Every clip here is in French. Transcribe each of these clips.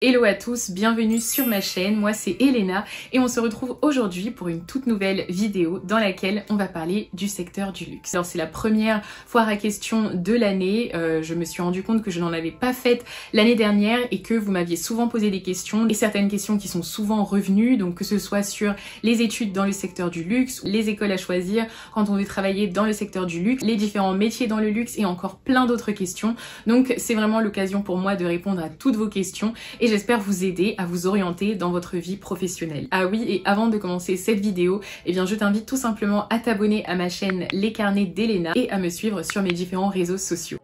Hello à tous, bienvenue sur ma chaîne, moi c'est Elena et on se retrouve aujourd'hui pour une toute nouvelle vidéo dans laquelle on va parler du secteur du luxe. Alors c'est la première foire à questions de l'année, je me suis rendu compte que je n'en avais pas faite l'année dernière et que vous m'aviez souvent posé des questions et certaines questions qui sont souvent revenues, donc que ce soit sur les études dans le secteur du luxe, les écoles à choisir quand on veut travailler dans le secteur du luxe, les différents métiers dans le luxe et encore plein d'autres questions. Donc c'est vraiment l'occasion pour moi de répondre à toutes vos questions et j'espère vous aider à vous orienter dans votre vie professionnelle. Ah oui, et avant de commencer cette vidéo, eh bien je t'invite tout simplement à t'abonner à ma chaîne Les Carnets d'Elena et à me suivre sur mes différents réseaux sociaux.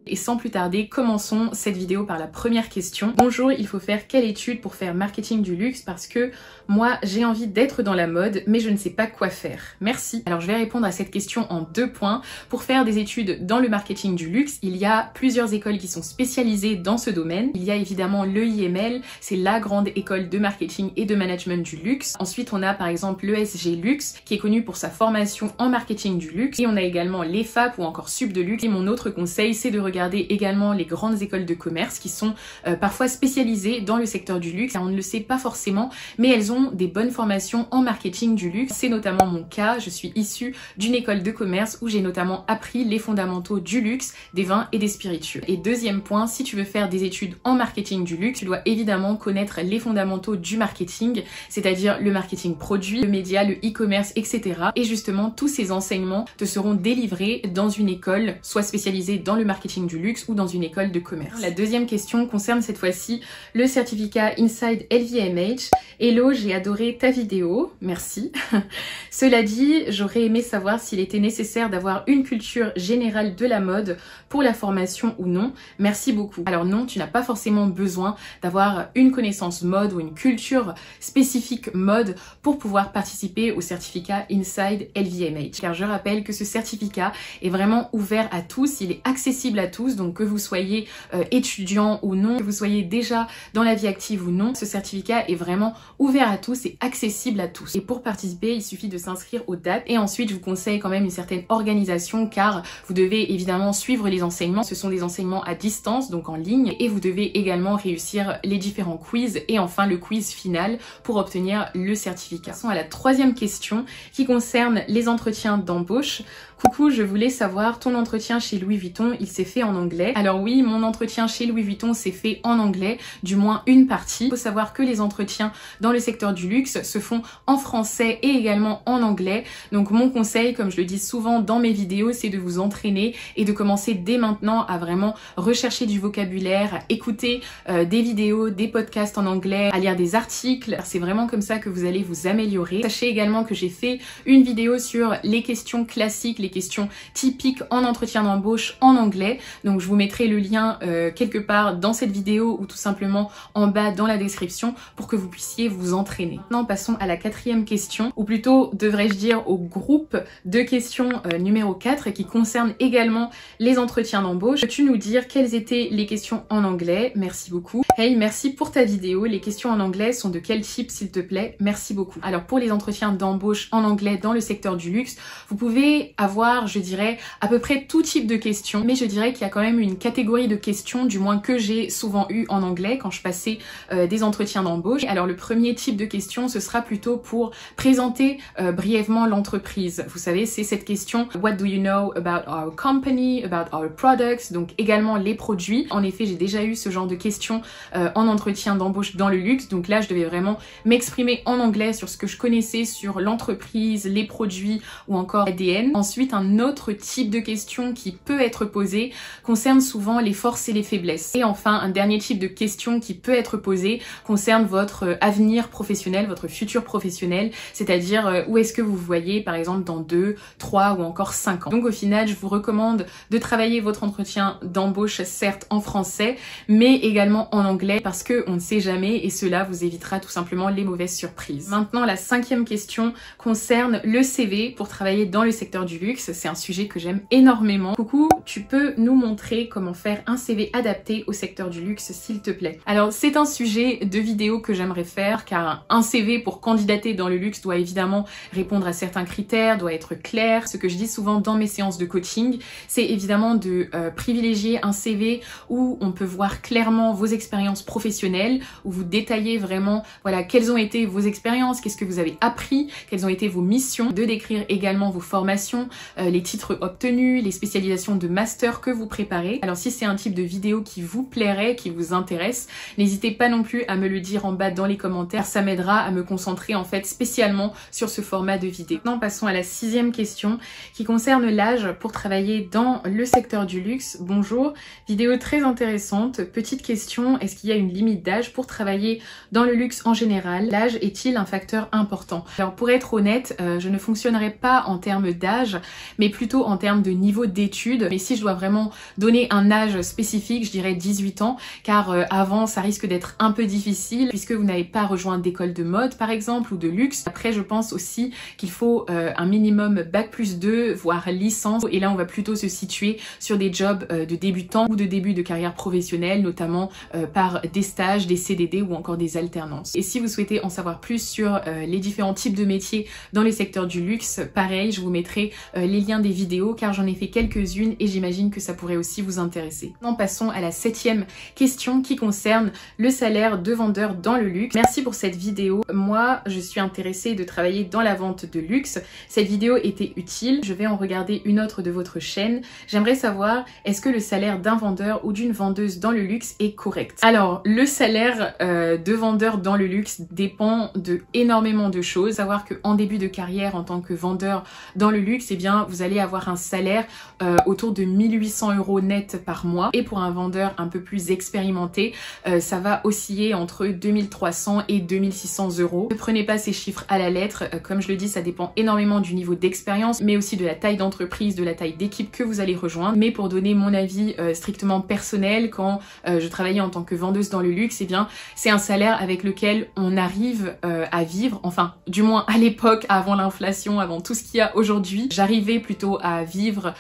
Et sans plus tarder, commençons cette vidéo par la première question. Bonjour, il faut faire quelle étude pour faire marketing du luxe parce que moi j'ai envie d'être dans la mode mais je ne sais pas quoi faire. Merci. Alors je vais répondre à cette question en 2 points. Pour faire des études dans le marketing du luxe, il y a plusieurs écoles qui sont spécialisées dans ce domaine. Il y a évidemment l'EIML, c'est la grande école de marketing et de management du luxe. Ensuite on a par exemple l'ESG Luxe qui est connu pour sa formation en marketing du luxe. Et on a également l'EFAP ou encore Sub de Luxe. Et mon autre conseil c'est de regarder également les grandes écoles de commerce qui sont parfois spécialisées dans le secteur du luxe. On ne le sait pas forcément, mais elles ont des bonnes formations en marketing du luxe. C'est notamment mon cas, je suis issue d'une école de commerce où j'ai notamment appris les fondamentaux du luxe, des vins et des spiritueux. Et deuxième point, si tu veux faire des études en marketing du luxe, tu dois évidemment connaître les fondamentaux du marketing, c'est-à-dire le marketing produit, le média, le e-commerce, etc. Et justement, tous ces enseignements te seront délivrés dans une école, soit spécialisée dans le marketing du luxe ou dans une école de commerce. La deuxième question concerne cette fois-ci le certificat Inside LVMH. Hello, j'ai adoré ta vidéo, merci. Cela dit, j'aurais aimé savoir s'il était nécessaire d'avoir une culture générale de la mode pour la formation ou non. Merci beaucoup. Alors non, tu n'as pas forcément besoin d'avoir une connaissance mode ou une culture spécifique mode pour pouvoir participer au certificat Inside LVMH. Car je rappelle que ce certificat est vraiment ouvert à tous, il est accessible à tous, donc que vous soyez étudiant ou non, que vous soyez déjà dans la vie active ou non, ce certificat est vraiment ouvert à tous et accessible à tous. Et pour participer, il suffit de s'inscrire aux dates et ensuite je vous conseille quand même une certaine organisation car vous devez évidemment suivre les enseignements. Ce sont des enseignements à distance, donc en ligne, et vous devez également réussir les différents quiz et enfin le quiz final pour obtenir le certificat. Passons à la troisième question qui concerne les entretiens d'embauche. Coucou, je voulais savoir, ton entretien chez Louis Vuitton, il s'est fait en anglais? Alors oui, mon entretien chez Louis Vuitton s'est fait en anglais, du moins une partie. Il faut savoir que les entretiens dans le secteur du luxe se font en français et également en anglais. Donc mon conseil, comme je le dis souvent dans mes vidéos, c'est de vous entraîner et de commencer dès maintenant à vraiment rechercher du vocabulaire, à écouter des vidéos, des podcasts en anglais, à lire des articles. C'est vraiment comme ça que vous allez vous améliorer. Sachez également que j'ai fait une vidéo sur les questions classiques, les questions typiques en entretien d'embauche en anglais. Donc je vous mettrai le lien quelque part dans cette vidéo ou tout simplement en bas dans la description pour que vous puissiez vous entraîner. Maintenant passons à la quatrième question, ou plutôt devrais-je dire au groupe de questions numéro 4 qui concerne également les entretiens d'embauche. Peux-tu nous dire quelles étaient les questions en anglais? Merci beaucoup. Hey, merci pour ta vidéo. Les questions en anglais sont de quel type s'il te plaît? Merci beaucoup. Alors pour les entretiens d'embauche en anglais dans le secteur du luxe, vous pouvez avoir, je dirais, à peu près tout type de questions, mais je dirais qu'il y a quand même une catégorie de questions, du moins que j'ai souvent eu en anglais quand je passais des entretiens d'embauche. Alors le premier type de question, ce sera plutôt pour présenter brièvement l'entreprise. Vous savez, c'est cette question What do you know about our company, about our products, donc également les produits. En effet, j'ai déjà eu ce genre de questions en entretien d'embauche dans le luxe, donc là je devais vraiment m'exprimer en anglais sur ce que je connaissais sur l'entreprise, les produits ou encore l'ADN. Ensuite, un autre type de question qui peut être posée concerne souvent les forces et les faiblesses. Et enfin, un dernier type de question qui peut être posée concerne votre avenir professionnel, votre futur professionnel, c'est-à-dire où est-ce que vous voyez par exemple dans 2, 3 ou encore 5 ans. Donc au final, je vous recommande de travailler votre entretien d'embauche certes en français, mais également en anglais parce que on ne sait jamais et cela vous évitera tout simplement les mauvaises surprises. Maintenant, la cinquième question concerne le CV pour travailler dans le secteur du luxe. C'est un sujet que j'aime énormément. Coucou, tu peux nous montrer comment faire un CV adapté au secteur du luxe, s'il te plaît. Alors c'est un sujet de vidéo que j'aimerais faire car un CV pour candidater dans le luxe doit évidemment répondre à certains critères, doit être clair. Ce que je dis souvent dans mes séances de coaching, c'est évidemment de privilégier un CV où on peut voir clairement vos expériences professionnelles, où vous détaillez vraiment voilà quelles ont été vos expériences, qu'est-ce que vous avez appris, quelles ont été vos missions, de décrire également vos formations, les titres obtenus, les spécialisations de master que vous préparez. Alors si c'est un type de vidéo qui vous plairait, qui vous intéresse, n'hésitez pas non plus à me le dire en bas dans les commentaires, ça m'aidera à me concentrer en fait spécialement sur ce format de vidéo. Maintenant passons à la 6e question qui concerne l'âge pour travailler dans le secteur du luxe. Bonjour, vidéo très intéressante. Petite question, est-ce qu'il y a une limite d'âge pour travailler dans le luxe en général? L'âge est-il un facteur important? Alors pour être honnête, je ne fonctionnerai pas en termes d'âge, mais plutôt en termes de niveau d'études. Mais si je dois vraiment donner un âge spécifique, je dirais 18 ans, car avant ça risque d'être un peu difficile puisque vous n'avez pas rejoint d'école de mode par exemple ou de luxe. Après je pense aussi qu'il faut un minimum bac+2 voire licence, et là on va plutôt se situer sur des jobs de débutants ou de début de carrière professionnelle, notamment par des stages, des CDD ou encore des alternances. Et si vous souhaitez en savoir plus sur les différents types de métiers dans les secteurs du luxe, pareil, je vous mettrai les liens des vidéos car j'en ai fait quelques-unes et j'imagine que ça pourrait aussi vous intéresser. Maintenant passons à la 7e question qui concerne le salaire de vendeur dans le luxe. Merci pour cette vidéo. Moi, je suis intéressée de travailler dans la vente de luxe. Cette vidéo était utile. Je vais en regarder une autre de votre chaîne. J'aimerais savoir, est-ce que le salaire d'un vendeur ou d'une vendeuse dans le luxe est correct? Alors, le salaire de vendeur dans le luxe dépend de énormément de choses. Savoir qu'en début de carrière, en tant que vendeur dans le luxe, eh bien, vous allez avoir un salaire autour de 1800 € net par mois. Et pour un vendeur un peu plus expérimenté, ça va osciller entre 2300 et 2600 €. Ne prenez pas ces chiffres à la lettre. Comme je le dis, ça dépend énormément du niveau d'expérience, mais aussi de la taille d'entreprise, de la taille d'équipe que vous allez rejoindre. Mais pour donner mon avis strictement personnel, quand je travaillais en tant que vendeuse dans le luxe, eh bien, c'est un salaire avec lequel on arrive à vivre, enfin, du moins à l'époque, avant l'inflation, avant tout ce qu'il y a aujourd'hui. J'arrivais plutôt à vivre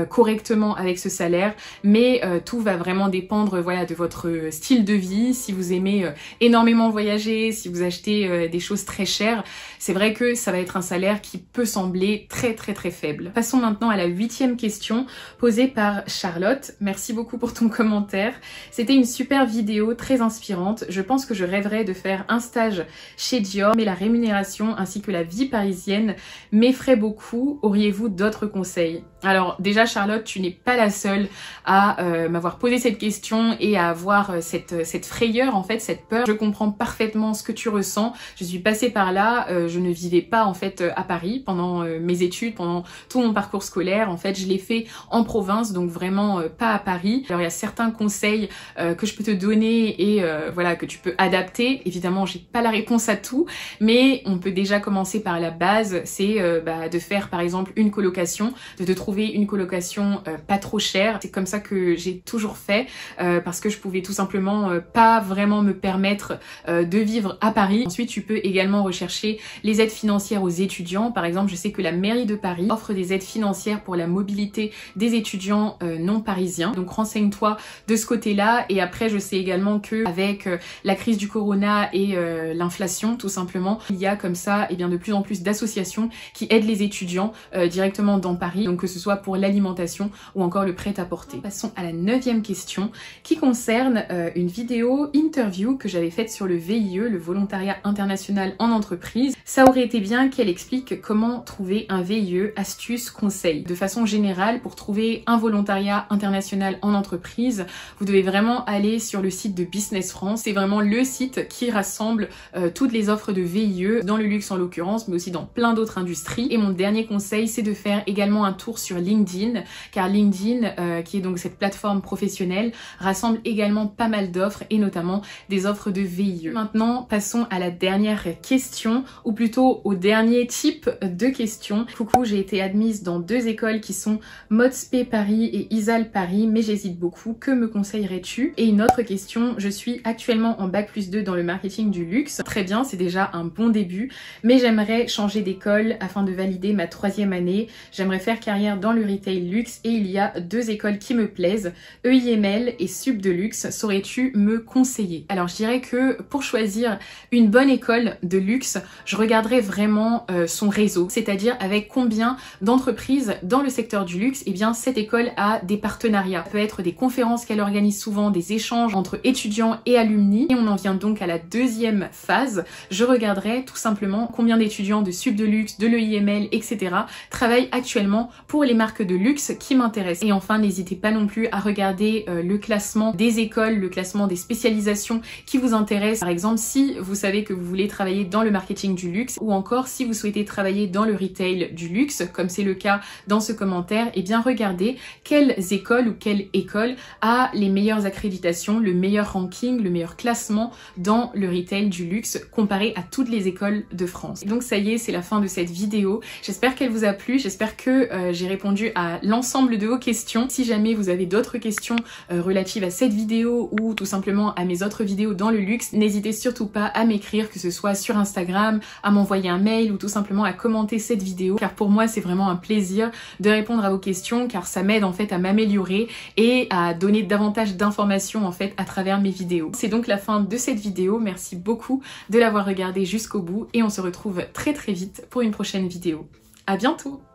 correctement avec ce salaire, mais tout va vraiment dépendre voilà, de votre style de vie. Si vous aimez énormément voyager, si vous achetez des choses très chères, c'est vrai que ça va être un salaire qui peut sembler très faible. Passons maintenant à la 8e question posée par Charlotte. Merci beaucoup pour ton commentaire. C'était une super vidéo très inspirante. Je pense que je rêverais de faire un stage chez Dior, mais la rémunération ainsi que la vie parisienne m'effraie beaucoup. Auriez-vous d'autres conseils? Alors déjà Charlotte, tu n'es pas la seule à m'avoir posé cette question et à avoir cette frayeur, en fait, cette peur. Je comprends parfaitement ce que tu ressens. Je suis passée par là, je ne vivais pas en fait à Paris pendant mes études, pendant tout mon parcours scolaire. En fait, je l'ai fait en province, donc vraiment pas à Paris. Alors il y a certains conseils que je peux te donner et voilà, que tu peux adapter. Évidemment, j'ai pas la réponse à tout, mais on peut déjà commencer par la base, c'est de faire par exemple une colocation, de te trouver une colocation pas trop chère. C'est comme ça que j'ai toujours fait parce que je pouvais tout simplement pas vraiment me permettre de vivre à Paris. Ensuite, tu peux également rechercher les aides financières aux étudiants. Par exemple, je sais que la mairie de Paris offre des aides financières pour la mobilité des étudiants non parisiens. Donc renseigne-toi de ce côté-là. Et après, je sais également que avec la crise du corona et l'inflation, tout simplement, il y a comme ça bien de plus en plus d'associations qui aident les étudiants directement dans Paris, donc que ce soit pour l'alimentation ou encore le prêt-à-porter. Passons à la 9e question qui concerne une vidéo interview que j'avais faite sur le VIE, le volontariat international en entreprise. Ça aurait été bien qu'elle explique comment trouver un VIE, astuces, conseils. De façon générale, pour trouver un volontariat international en entreprise, vous devez vraiment aller sur le site de Business France. C'est vraiment le site qui rassemble toutes les offres de VIE, dans le luxe en l'occurrence, mais aussi dans plein d'autres industries. Et mon dernier conseil, c'est de faire également un tour sur LinkedIn, car LinkedIn, qui est donc cette plateforme professionnelle, rassemble également pas mal d'offres et notamment des offres de VIE. Maintenant, passons à la dernière question, ou plutôt au dernier type de question. Coucou, j'ai été admise dans 2 écoles qui sont Modspé Paris et Isal Paris, mais j'hésite beaucoup. Que me conseillerais-tu? Et une autre question, je suis actuellement en bac+2 dans le marketing du luxe. Très bien, c'est déjà un bon début, mais j'aimerais changer d'école afin de valider ma 3e année. J'aimerais faire carrière dans le retail luxe et il y a 2 écoles qui me plaisent, EIML et Sup de luxe, saurais-tu me conseiller? Alors je dirais que pour choisir une bonne école de luxe, je regarderais vraiment son réseau, c'est-à-dire avec combien d'entreprises dans le secteur du luxe, eh bien cette école a des partenariats. Ça peut être des conférences qu'elle organise souvent, des échanges entre étudiants et alumni. Et on en vient donc à la deuxième phase. Je regarderai tout simplement combien d'étudiants de Sup de luxe, de l'EIML, etc. travaillent actuellement pour les marques de luxe qui m'intéressent. Et enfin, n'hésitez pas non plus à regarder le classement des écoles, le classement des spécialisations qui vous intéressent. Par exemple, si vous savez que vous voulez travailler dans le marketing du luxe ou encore si vous souhaitez travailler dans le retail du luxe, comme c'est le cas dans ce commentaire, eh bien regardez quelles écoles ou quelle école a les meilleures accréditations, le meilleur ranking, le meilleur classement dans le retail du luxe comparé à toutes les écoles de France. Et donc ça y est, c'est la fin de cette vidéo. J'espère qu'elle vous a plu, j'espère que j'ai répondu à l'ensemble de vos questions. Si jamais vous avez d'autres questions relatives à cette vidéo ou tout simplement à mes autres vidéos dans le luxe, n'hésitez surtout pas à m'écrire, que ce soit sur Instagram, à m'envoyer un mail ou tout simplement à commenter cette vidéo, car pour moi c'est vraiment un plaisir de répondre à vos questions, car ça m'aide en fait à m'améliorer et à donner davantage d'informations en fait à travers mes vidéos. C'est donc la fin de cette vidéo, merci beaucoup de l'avoir regardée jusqu'au bout et on se retrouve très vite pour une prochaine vidéo. À bientôt!